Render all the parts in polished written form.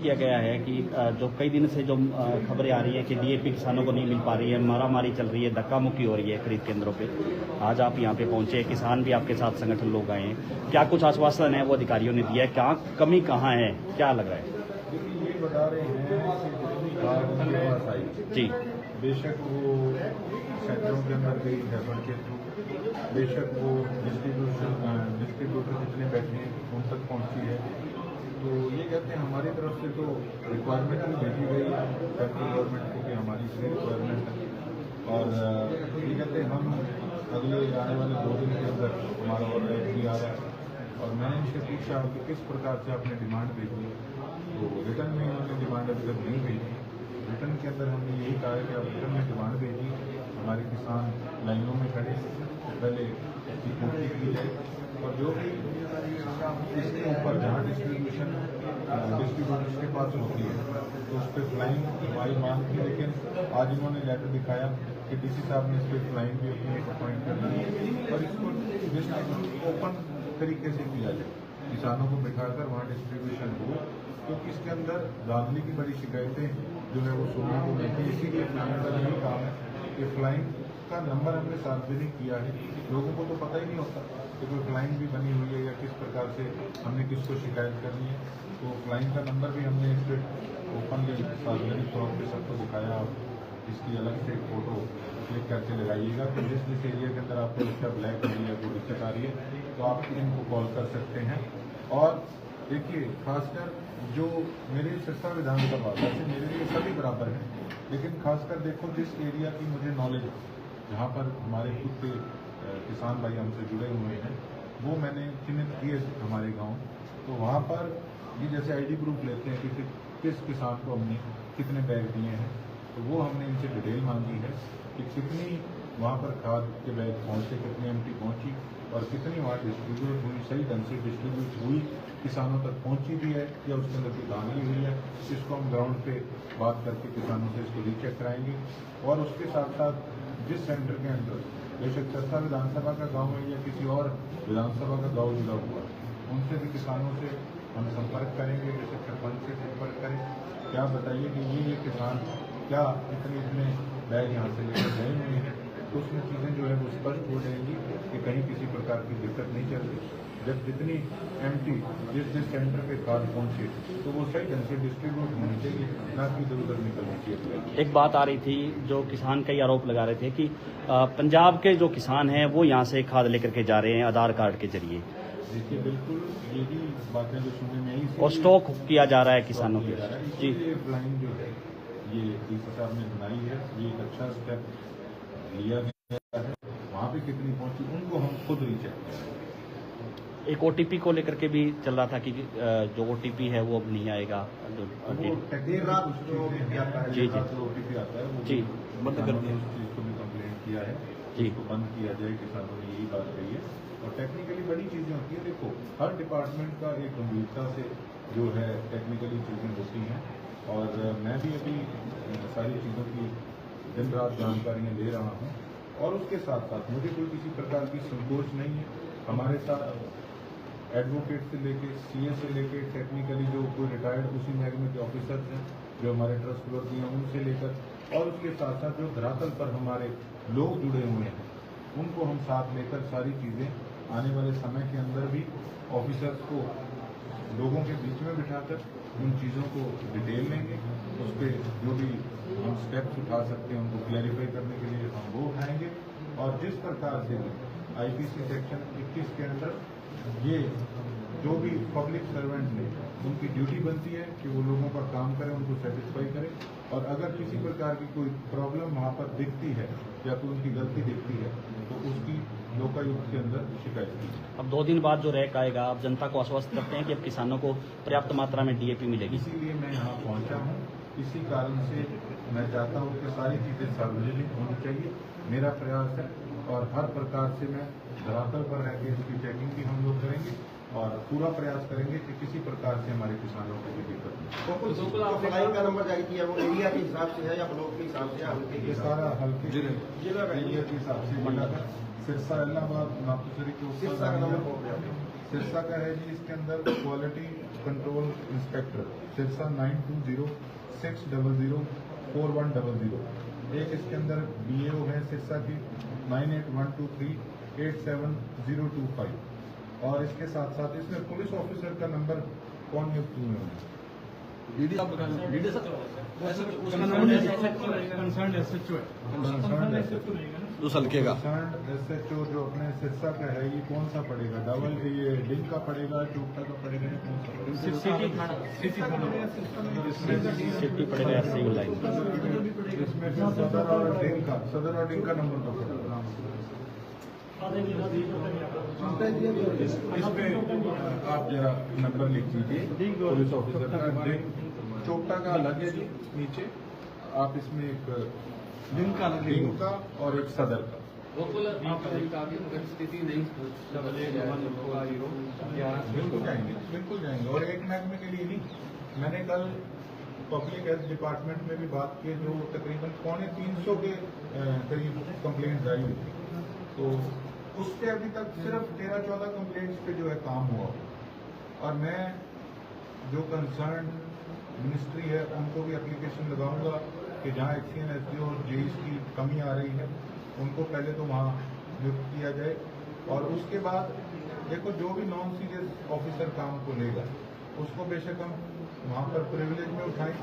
किया गया है कि जो कई दिन से जो खबरें आ रही है कि डीएपी किसानों को नहीं मिल पा रही है, मारामारी चल रही है, धक्का मुक्की हो रही है खरीद केंद्रों पे। आज आप यहाँ पे पहुंचे, किसान भी आपके साथ संगठन लोग आए हैं, क्या कुछ आश्वासन है वो अधिकारियों ने दिया है, क्या कमी कहाँ है, क्या लग रहा है? ये बता रहे हैं कि जितनी कार उनके पास आई जी, बेशक वो सेक्टरों के अंदर गई डेफर के थ्रू, बेशक वो डिस्ट्रीब्यूटर जितने बैठे हैं उन तक पहुंची है। तो ये कहते हैं हमारी तरफ से तो रिक्वायरमेंट भी भेजी गई है सेंट्रल गवर्नमेंट को कि हमारी इसकी रिक्वायरमेंट है, और ये कहते हैं हम अगले आने वाले 2 दिन के अंदर हमारा ऑर्डर भी आ रहा है। और मैंने इनसे पूछा कि किस प्रकार से आपने डिमांड भेजी, तो रिटर्न में उन्होंने डिमांड अभी तक नहीं भेजी। रिटर्न के अंदर हमने यही कहा है कि आप रिटर्न में डिमांड भेजिए, हमारे किसान लाइनों में खड़े पहले इसकी पूर्ति की जाए, और जो भी इसके ऊपर जहाँ डिस्ट्रीब्यूटर्स के पास होती है तो उस पर फ्लाइंग हमारी मांग थी, लेकिन आज इन्होंने लेटर दिखाया कि डीसी साहब ने इस पर फ्लाइंग भी अपनी अपॉइंट कर ली है और इसको ओपन तरीके से किया जाए, किसानों को बिठाकर वहाँ डिस्ट्रीब्यूशन हो, क्योंकि इसके अंदर धांधली की बड़ी शिकायतें जो है वो सुनने को मिलती है। इसीलिए फ्लाइंग का यही काम है कि फ्लाइंग का नंबर हमने सार्वजनिक किया है, लोगों को तो पता ही नहीं होता कि कोई फ्लाइंग भी बनी हुई है या किस प्रकार से हमने किसको शिकायत करनी है। तो फ्लाइंग का नंबर भी हमने इस पर ओपनली सार्वजनिक तौर पर सबको दिखाया। इसकी अलग से एक फोटो क्लिक करके लगाइएगा कि जिस एरिया के अंदर आपको इसका ब्लैक हो रही है, वो दिक्कत आ रही है, तो आप इनको कॉल कर सकते हैं। और देखिए, खासकर जो मेरे सिरसा विधानसभा, वैसे मेरे लिए सभी बराबर हैं, लेकिन खासकर देखो जिस एरिया की मुझे नॉलेज है, जहाँ पर हमारे खुद के किसान भाई हमसे जुड़े हुए हैं, वो मैंने चिन्हित किए हमारे गांव। तो वहाँ पर ये जैसे आईडी प्रूफ लेते हैं कि किस किसान को हमने कितने बैग दिए हैं, तो वो हमने इनसे डिटेल मांगी है कि कितनी वहाँ पर खाद के बैग पहुँचे, कितनी एमटी पहुँची और कितनी वहाँ डिस्ट्रीब्यूट हुई, सही ढंग से डिस्ट्रीब्यूट हुई, किसानों तक पहुँची भी है या उसके अंदर कोई धांधली हुई है। इसको हम ग्राउंड पे बात करके किसानों से इसको रीचेक कराएंगे। और उसके साथ साथ जिस सेंटर के अंदर बेशक सिरसा विधानसभा का गाँव है या किसी और विधानसभा का गाँव जुड़ा हुआ, उनसे भी किसानों से हम संपर्क करेंगे, जैसे सरपंच से संपर्क करें, क्या बताइए कि ये किसान क्या इतने बैग यहाँ से लेकर गए हुए हैं, तो उसमें चीज़ें जो है वो स्पष्ट हो जाएंगी कि कहीं किसी प्रकार की दिक्कत नहीं चल रही। जब जितनी एमटी जिस सेंटर पे खाद पहुँचे तो वो सही ढंग से डिस्ट्रीब्यूट होनी चाहिए, ना कि इधर उधर निकलनी चाहिए। एक बात आ रही थी, जो किसान कई आरोप लगा रहे थे कि पंजाब के जो किसान हैं वो यहाँ से खाद लेकर के जा रहे हैं आधार कार्ड के जरिए। देखिए, बिल्कुल यही बातें जो सुनने में आई, और स्टॉक किया जा रहा है किसानों की। जी, फ्लाइंग जो है ये डीसी साहब ने बनाई है, ये एक अच्छा स्टेप लिया गया है। वहाँ पे कितनी पहुँची उनको हम खुद रीचेक करें। एक ओटीपी को लेकर के भी चल रहा था कि जो ओटीपी है वो अब नहीं आएगा, देर रात जो जी ओटीपी आता है वो जी बंद कर दिया, उस चीज़ को भी कंप्लेंट किया है जी, इसको बंद किया जाए, किसानों ने यही बात कही है। और टेक्निकली बड़ी चीज़ें होती है, देखो हर डिपार्टमेंट का एक गंभीरता से जो है टेक्निकली चीज़ें होती हैं, और मैं भी अभी सारी चीज़ों की दिन रात जानकारियाँ ले रहा हूँ, और उसके साथ साथ मुझे कोई किसी प्रकार की संकोच नहीं है। हमारे साथ एडवोकेट से लेके सीए से लेके टेक्निकली जो कोई रिटायर्ड उसी महकमे के ऑफिसर्स हैं जो हमारे ट्रस्ट वर्दी हैं, उनसे लेकर और उसके साथ साथ जो धरातल पर हमारे लोग जुड़े हुए हैं, उनको हम साथ लेकर सारी चीज़ें आने वाले समय के अंदर भी ऑफिसर्स को लोगों के बीच में बिठाकर उन चीज़ों को डिटेल लेंगे, उस पर जो भी हम स्टेप्स उठा सकते हैं उनको क्लैरिफाई करने के लिए हम वो उठाएंगे। और जिस प्रकार से भी आईपीसी सेक्शन 21 के अंदर ये जो भी पब्लिक सर्वेंट ने उनकी ड्यूटी बनती है कि वो लोगों का काम करें, उनको सेटिस्फाई करें, और अगर किसी प्रकार की कोई प्रॉब्लम वहाँ पर दिखती है या कोई उनकी गलती दिखती है तो उसकी लोकायुक्त के अंदर शिकायत की। अब 2 दिन बाद जो रैक आएगा, आप जनता को आश्वस्त करते हैं कि अब किसानों को पर्याप्त मात्रा में डीएपी मिलेगी। इसीलिए मैं यहाँ पहुँचा हूँ, इसी कारण से मैं चाहता हूँ कि सारी चीज़ें सार्वजनिक होनी चाहिए, मेरा प्रयास है। और हर प्रकार से मैं धरातल पर रह के इसकी चेकिंग भी हम लोग करेंगे और पूरा प्रयास करेंगे कि किसी प्रकार से हमारे किसानों को कोई दिक्कत नहीं। फ्लाइंग का नंबर जारी किया वो एरिया के हिसाब से है या ब्लॉक के हिसाब से? ये सारा हल्के जिला एरिया के हिसाब से मिलाकर सिरसा इलाहाबाद नाथुसरी के ऊपर सिरसा का है जी। इसके अंदर क्वालिटी कंट्रोल इंस्पेक्टर सिरसा 9206004100। एक इसके अंदर BAO है सिरसा की 9812387025। और इसके साथ साथ इसमें पुलिस ऑफिसर का नंबर कौन नियुक्त हुए हैं? उस हल्के का SHO जो अपने सिरसा का है, ये कौन सा पड़ेगा? डबल ये डिंग का पड़ेगा, चोपटा का पड़ेगा, या कौन सा पड़ेगा? सिटी पड़ेगा सिविल लाइन। इसमें फिर सदर और डिंग का नंबर का पड़ेगा। इसमें आप जरा नंबर लिख दीजिए पुलिस ऑफिसर का। डिंग चोपटा का अलग है जी नीचे, आप इसमें एक डिंग का अलग, डिंग का और एक सदर का। स्थिति नहीं बिल्कुल जाएंगे। और एक महकमे के लिए नहीं, मैंने कल पब्लिक हेल्थ डिपार्टमेंट में भी बात की, जो तकरीबन 350 के करीब कंप्लेंट आई हुई थी, तो उससे अभी तक सिर्फ 13-14 कंप्लेंट्स पे जो है काम हुआ। और मैं जो कंसर्न मिनिस्ट्री है उनको भी एप्लीकेशन लगाऊंगा कि जहाँ HCM SDO और JEs की कमी आ रही है, उनको पहले तो वहाँ नियुक्त किया जाए। और उसके बाद देखो, जो भी नॉन सीरियस ऑफिसर काम को लेगा, उसको बेशक हम वहाँ पर प्रिविलेज में उठाएं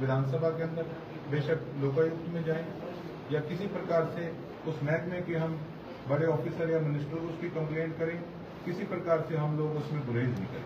विधानसभा के अंदर, बेशक लोकायुक्त में जाएं, या किसी प्रकार से उस महकमे के हम बड़े ऑफिसर या मिनिस्टर उसकी कंप्लेंट करें, किसी प्रकार से हम लोग उसमें गुरेज नहीं करें।